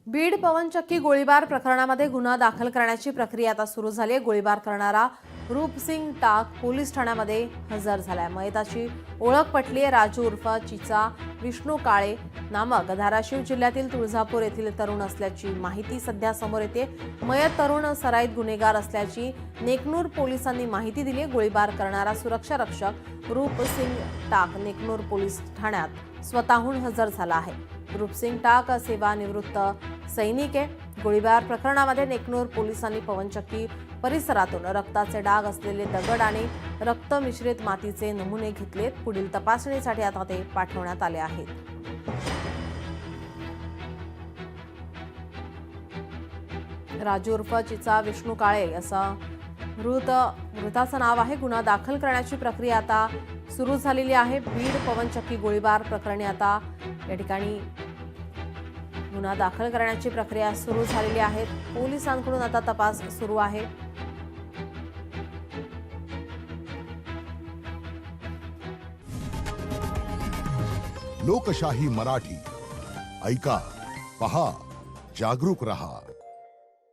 बीड पवनचक्की गोळीबार प्रकरणामध्ये गुन्हा दाखल करण्याची प्रक्रिया आता सुरू झाली आहे। गोळीबार करणारा रूपसिंग टाक पोलीस ठाण्यामध्ये हजर झालाय। मयताची ओळख पटली आहे। राजू उर्फ चिचा विष्णू काळे नामक धाराशिव जिल्ह्यातील तुळजापूर येथील तरुण असल्याची माहिती सध्या समोर येते। मयत तरुण सराईत गुन्हेगार असल्याची नेकनूर पोलिसांनी माहिती दिली आहे। गोळीबार करणारा सुरक्षा रक्षक रूपसिंग टाक नेकनूर पोलीस ठाण्यात स्वतःहून हजर झाला आहे। रूपसिंग टाक सेवानिवृत्त सैनिक आहे। गोळीबार प्रकरणामध्ये नेकनूर पोलिसांनी पवनचक्की परिसरातून रक्ताचे डाग असलेले दगड आणि रक्त मिश्रित मातीचे नमुने घेतलेत। पुढील तपासणीसाठी आता ते पाठवण्यात आले आहेत। राजू उर्फ चिचा विष्णू काळे असं मृताचं नाव आहे। गुन्हा दाखल करण्याची प्रक्रिया आता सुरू झालेली आहे। बीड पवनचक्की गोळीबार प्रकरणी आता या ठिकाणी गुन्हा दाखल करण्याची प्रक्रिया सुरू झालेली आहे। पोलिसांकडून आता तपास सुरू आहे। लोकशाही मराठी ऐका, पहा, जागरूक रहा।